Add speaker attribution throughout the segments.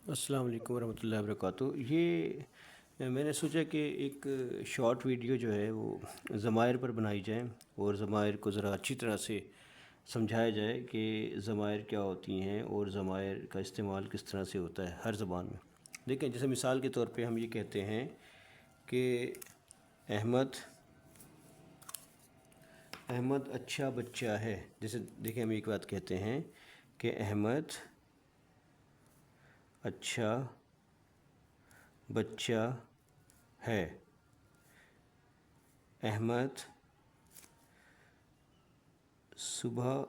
Speaker 1: السلام علیکم ورحمۃ اللہ وبرکاتہ۔ میں نے سوچا کہ ایک شارٹ ویڈیو جو ہے وہ ضمائر پر بنائی جائیں اور ضمائر کو ذرا اچھی طرح سے سمجھایا جائے کہ ضمائر کیا ہوتی ہیں اور ضمائر کا استعمال کس طرح سے ہوتا ہے ہر زبان میں۔ دیکھیں، جیسے مثال کے طور پہ ہم یہ کہتے ہیں کہ احمد اچھا بچہ ہے۔ جیسے دیکھیں، ہم ایک بات کہتے ہیں کہ احمد اچھا بچہ ہے۔ احمد صبح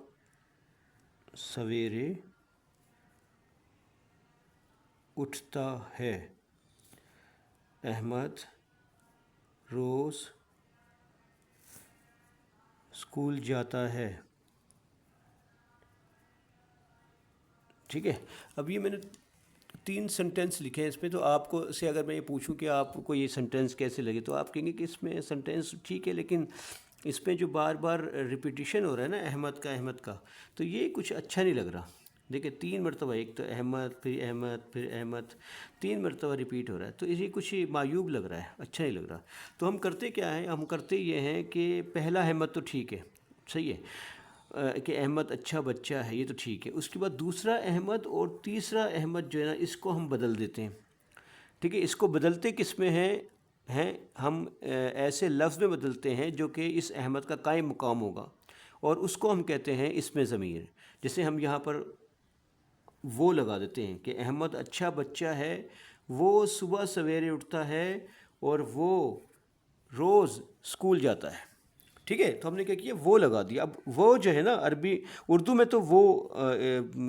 Speaker 1: سویرے اٹھتا ہے۔ احمد روز اسکول جاتا ہے۔ ٹھیک ہے، اب یہ میں نے 3 سنٹینس لکھے ہیں اس پہ، تو آپ کو سے اگر میں یہ پوچھوں کہ آپ کو یہ سنٹینس کیسے لگے تو آپ کہیں گے کہ اس میں سنٹینس ٹھیک ہے، لیکن اس پہ جو بار بار ریپیٹیشن ہو رہا ہے نا احمد کا، تو یہ کچھ اچھا نہیں لگ رہا۔ دیکھیں 3 مرتبہ، ایک تو احمد پھر احمد پھر احمد، 3 مرتبہ ریپیٹ ہو رہا ہے، تو یہ کچھ معیوب لگ رہا ہے، اچھا نہیں لگ رہا۔ تو ہم کرتے کیا ہے، ہم کرتے یہ ہیں کہ پہلا احمد تو ٹھیک ہے، صحیح ہے کہ احمد اچھا بچہ ہے، یہ تو ٹھیک ہے۔ اس کے بعد دوسرا احمد اور تیسرا احمد جو ہے نا، اس کو ہم بدل دیتے ہیں۔ ٹھیک ہے، اس کو بدلتے کس میں ہیں ہم ایسے لفظ میں بدلتے ہیں جو کہ اس احمد کا قائم مقام ہوگا، اور اس کو ہم کہتے ہیں اسم ضمیر۔ جیسے ہم یہاں پر وہ لگا دیتے ہیں کہ احمد اچھا بچہ ہے، وہ صبح سویرے اٹھتا ہے اور وہ روز اسکول جاتا ہے۔ ٹھیک ہے، تو ہم نے کیا کیا، وہ لگا دیا۔ اب وہ جو ہے نا، اردو میں تو وہ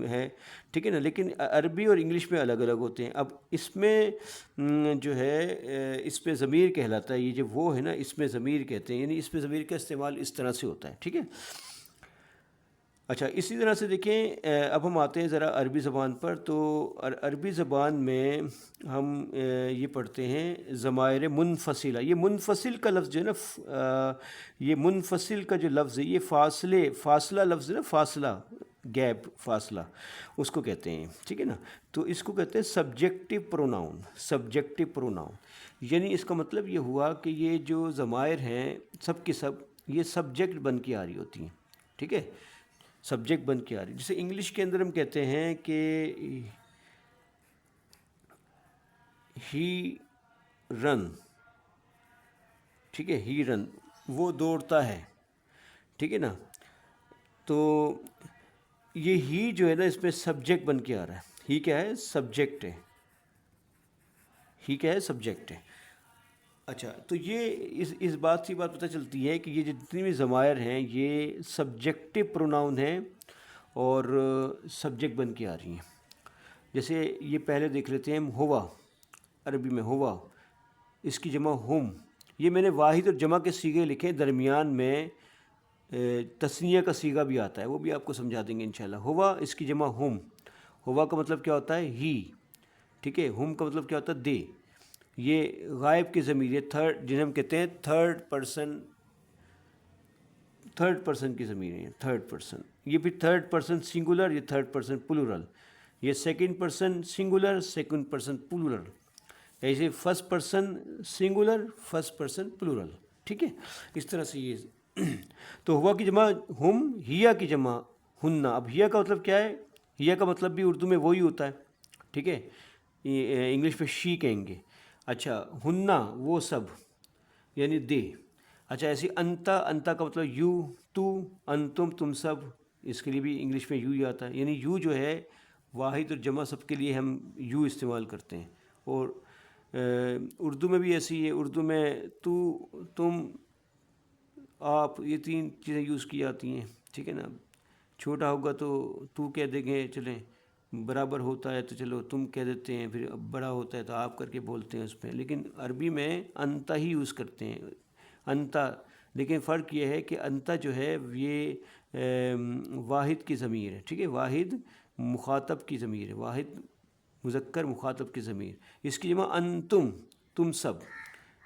Speaker 1: ہے، ٹھیک ہے نا، لیکن عربی اور انگلش میں الگ الگ ہوتے ہیں۔ اب اس میں جو ہے اس پہ ضمیر کہلاتا ہے، یہ جو وہ ہے نا اس میں ضمیر کہتے ہیں، یعنی اس پہ ضمیر کا استعمال اس طرح سے ہوتا ہے۔ ٹھیک ہے، اچھا، اسی طرح سے دیکھیں اب ہم آتے ہیں ذرا عربی زبان پر۔ تو عربی زبان میں ہم یہ پڑھتے ہیں ضمائر منفصلہ۔ یہ منفصل کا لفظ جو ہے نا، یہ منفصل کا جو لفظ ہے، یہ فاصلہ لفظ ہے نا، فاصلہ، گیپ، فاصلہ، اس کو کہتے ہیں۔ ٹھیک ہے نا، تو اس کو کہتے ہیں سبجیکٹو پروناؤن۔ سبجیکٹو پروناؤن یعنی اس کا مطلب یہ ہوا کہ یہ جو ضمائر ہیں سب کی سب یہ سبجیکٹ بن کے آ رہی ہوتی ہیں۔ ٹھیک ہے، سبجیکٹ بن کے آ رہی۔ جیسے انگلش کے اندر ہم کہتے ہیں کہ ہی رن، ٹھیک ہے، ہی رن، وہ دوڑتا ہے۔ ٹھیک ہے نا، تو یہ ہی جو ہے نا اس میں سبجیکٹ بن کے آ رہا ہے۔ ہی کیا ہے، سبجیکٹ ہے۔ ہی کیا ہے، سبجیکٹ ہے۔ اچھا، تو یہ اس بات سے بات پتہ چلتی ہے کہ یہ جتنی بھی ضمائر ہیں یہ سبجیکٹو پروناؤن ہیں اور سبجیکٹ بن کے آ رہی ہیں۔ جیسے یہ پہلے دیکھ لیتے ہیں ہم، ہوا، عربی میں ہوا، اس کی جمع ہم۔ یہ میں نے واحد اور جمع کے صیغے لکھے، درمیان میں تثنیہ کا صیغہ بھی آتا ہے، وہ بھی آپ کو سمجھا دیں گے انشاءاللہ۔ ہوا، اس کی جمع ہم۔ ہوا کا مطلب کیا ہوتا ہے، ہی۔ ٹھیک ہے، ہم کا مطلب کیا ہوتا ہے، دے۔ یہ غائب کی ضمیر ہے، تھرڈ، جنہیں ہم کہتے ہیں تھرڈ پرسن کی ضمیر ہے، تھرڈ پرسن۔ یہ بھی تھرڈ پرسن سنگولر، یہ تھرڈ پرسن پلورل۔ یہ second person singular, second person plural. ایسے first person singular, first person plural. ٹھیک ہے، اس طرح سے یہ تو ہوا کی جمع ہم، ہیا کی جمع ہننا۔ اب ہیا کا مطلب کیا ہے، ہیا کا مطلب بھی اردو میں وہی ہوتا ہے۔ ٹھیک ہے، انگلش میں شی کہیں گے۔ اچھا، ہننا وہ سب، یعنی دے۔ اچھا، ایسی انتا، انتا کا مطلب یو، تو، انتم تم سب، اس کے لیے بھی انگلش میں یو ہی آتا ہے۔ یعنی یو جو ہے واحد اور جمع سب کے لیے ہم یو استعمال کرتے ہیں، اور اردو میں بھی ایسی ہے۔ اردو میں تو، تم، آپ، یہ 3 چیزیں یوز کی جاتی ہیں۔ ٹھیک ہے نا، چھوٹا ہوگا تو کہہ دیں گے چلیں، برابر ہوتا ہے تو چلو تم کہہ دیتے ہیں، پھر بڑا ہوتا ہے تو آپ کر کے بولتے ہیں اس پہ۔ لیکن عربی میں انتا ہی یوز کرتے ہیں، انتا۔ لیکن فرق یہ ہے کہ انتا جو ہے یہ واحد کی ضمیر ہے۔ ٹھیک ہے، واحد مخاطب کی ضمیر ہے، واحد مذکر مخاطب کی ضمیر۔ اس کی جمع انتم، تم سب۔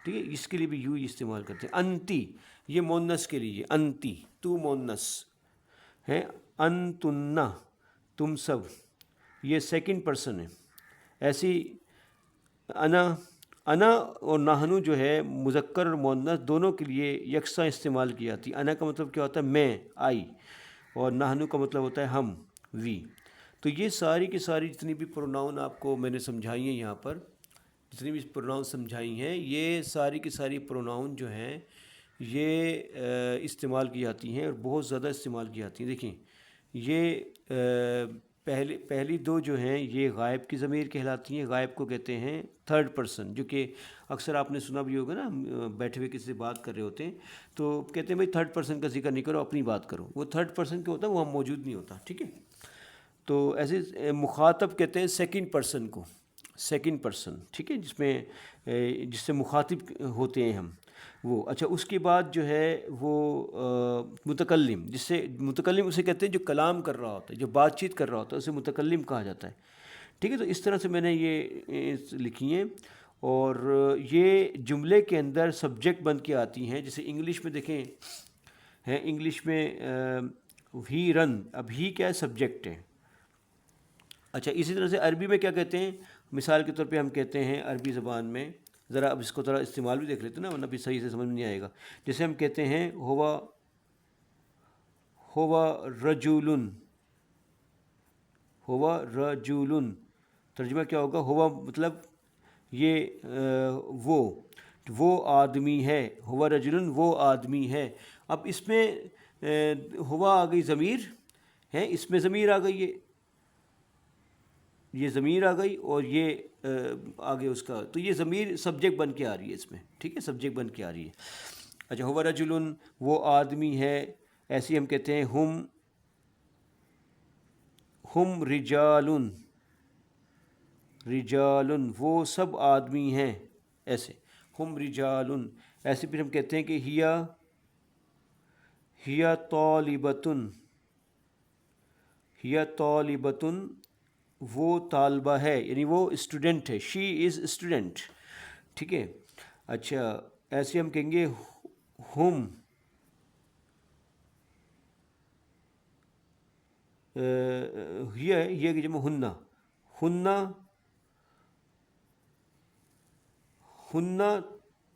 Speaker 1: ٹھیک ہے، اس کے لیے بھی یو ہی استعمال کرتے ہیں۔ انتی، یہ مونس کے لیے، انتی، تو مونس ہے۔ انتنا، تم سب، یہ سیکنڈ پرسن ہے۔ ایسی انا اور نحنو جو ہے مذکر اور مؤنث دونوں کے لیے یکساں استعمال کی جاتی ہے. انا کا مطلب کیا ہوتا ہے؟ میں، آئی، اور نحنو کا مطلب ہوتا ہے ہم، وی. تو یہ ساری کی ساری جتنی بھی پروناؤن آپ کو میں نے سمجھائی ہیں یہاں پر، جتنی بھی پروناؤن سمجھائی ہیں، یہ ساری کی ساری پروناؤن جو ہیں یہ استعمال کی جاتی ہیں اور بہت زیادہ استعمال کی جاتی ہیں. دیکھیں یہ پہلی دو جو ہیں یہ غائب کی ضمیر کہلاتی ہیں. غائب کو کہتے ہیں تھرڈ پرسن، جو کہ اکثر آپ نے سنا بھی ہوگا نا، بیٹھے ہوئے کسی سے بات کر رہے ہوتے ہیں تو کہتے ہیں بھائی تھرڈ پرسن کا ذکر نہیں کرو، اپنی بات کرو. وہ تھرڈ پرسن کیا ہوتا ہے؟ وہ ہم موجود نہیں ہوتا. ٹھیک ہے. تو ایسے مخاطب کہتے ہیں سیکنڈ پرسن کو، سیکنڈ پرسن. ٹھیک ہے، جس سے مخاطب ہوتے ہیں ہم وہ. اچھا، اس کے بعد جو ہے وہ متکلم، متکلم اسے کہتے ہیں جو کلام کر رہا ہوتا ہے، جو بات چیت کر رہا ہوتا ہے، اسے متکلم کہا جاتا ہے. ٹھیک ہے. تو اس طرح سے میں نے یہ لکھی ہیں اور یہ جملے کے اندر سبجیکٹ بن کے آتی ہیں. جیسے انگلش میں دیکھیں ہیں، انگلش میں ہی رن، اب ہی کیا ہے؟ سبجیکٹ ہے. اچھا، اسی طرح سے عربی میں کیا کہتے ہیں؟ مثال کے طور پہ ہم کہتے ہیں عربی زبان میں، ذرا اب اس کو ذرا استعمال بھی دیکھ لیتے ہیں نا، ورنہ بھی صحیح سے سمجھ میں نہیں آئے گا. جیسے ہم کہتے ہیں ہوا رجولن، ہوا رجولن، ترجمہ کیا ہوگا؟ ہوا مطلب یہ وہ آدمی ہے. ہوا رجولن، وہ آدمی ہے. اب اس میں ہوا آ گئی ضمیر ہے، اس میں ضمیر آ گئی ہے، یہ ضمیر آ گئی اور یہ آگے اس کا، تو یہ ضمیر سبجیکٹ بن کے آ رہی ہے اس میں. ٹھیک ہے، سبجیکٹ بن کے آ رہی ہے. اچھا، ہوا رجلن، وہ آدمی ہے. ایسے ہم کہتے ہیں ہم رجالن، رجالن، وہ سب آدمی ہیں. ایسے ہم رجالن. ایسے پھر ہم کہتے ہیں کہ ہیا طالبتن، ہیا طالبتن، وہ طالبہ ہے، یعنی وہ اسٹوڈنٹ ہے. شی از اسٹوڈنٹ. ٹھیک ہے. اچھا، ایسے ہم کہیں گے ہم یہ کہ جمع ہن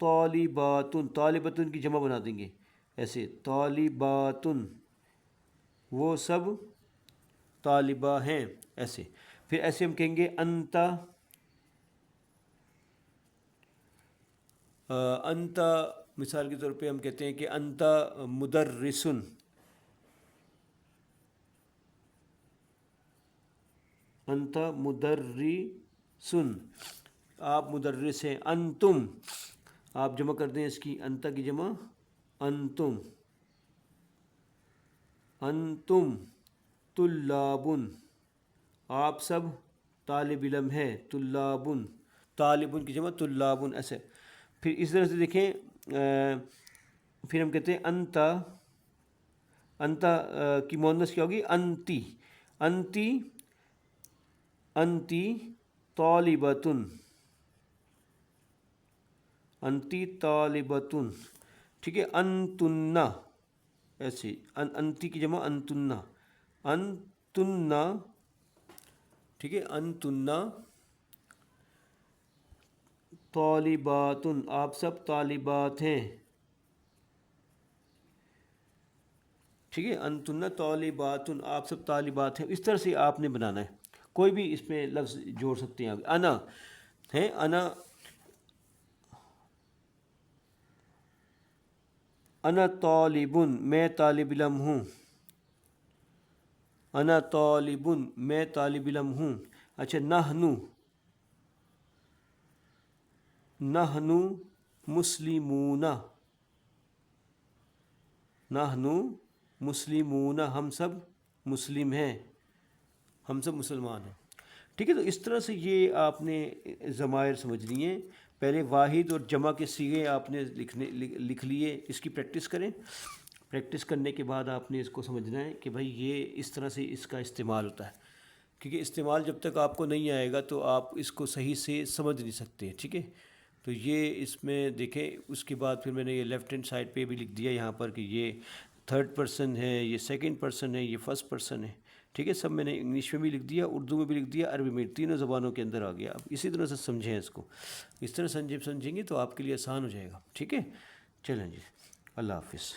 Speaker 1: طالباتن، طالباتن کی جمع بنا دیں گے ایسے، طالباتن، وہ سب طالبہ ہیں. ایسے پھر ایسے ہم کہیں گے انت، مثال کے طور پہ ہم کہتے ہیں کہ انت مدرسن، انت مدرسن، آپ مدرس ہیں. انتم، آپ جمع کر دیں اس کی، انت کی جمع انتم. انتم طلابن، آپ سب طالب علم ہیں. طلابن، طالبن کی جمع طلابن. ایسے پھر اس طرح سے دیکھیں، پھر ہم کہتے ہیں انت کی مؤنث کیا ہوگی؟ انتی. انتی طالبتن، انتی طالبتن. ٹھیک ہے. انتن، ایسے انتی کی جمع انتن، انتن. ٹھیک ہے. انتن طالباتن، آپ سب طالبات ہیں. ٹھیک ہے. انتن طالباتن، آپ سب طالبات ہیں. اس طرح سے آپ نے بنانا ہے. کوئی بھی اس میں لفظ جوڑ سکتے ہیں. انا ہے، انا طالبن، میں طالب علم ہوں. انا طالبن، میں طالب علم ہوں. اچھا، نحنو مسلمون، نحنو مسلمون، ہم سب مسلم ہیں، ہم سب مسلمان ہیں. ٹھیک ہے. تو اس طرح سے یہ آپ نے ضمائر سمجھنی ہیں. پہلے واحد اور جمع کے صیغے آپ نے لکھ لیے. اس کی پریکٹس کریں. پریکٹس کرنے کے بعد آپ نے اس کو سمجھنا ہے کہ بھائی یہ اس طرح سے اس کا استعمال ہوتا ہے. کیونکہ استعمال جب تک آپ کو نہیں آئے گا تو آپ اس کو صحیح سے سمجھ نہیں سکتے. ٹھیک ہے. تو یہ اس میں دیکھیں. اس کے بعد پھر میں نے یہ لیفٹ ہینڈ سائڈ پہ بھی لکھ دیا یہاں پر کہ یہ تھرڈ پرسن ہے، یہ سیکنڈ پرسن ہے، یہ فرسٹ پرسن ہے. ٹھیک ہے، سب میں نے انگلش میں بھی لکھ دیا، اردو میں بھی لکھ دیا، عربی میں، تینوں زبانوں کے اندر آ گیا. اب اسی طرح سے سمجھیں اس کو، اس طرح سمجھیں گے تو آپ کے لیے آسان ہو جائے گا. ٹھیک ہے، چلیں جی، اللہ حافظ.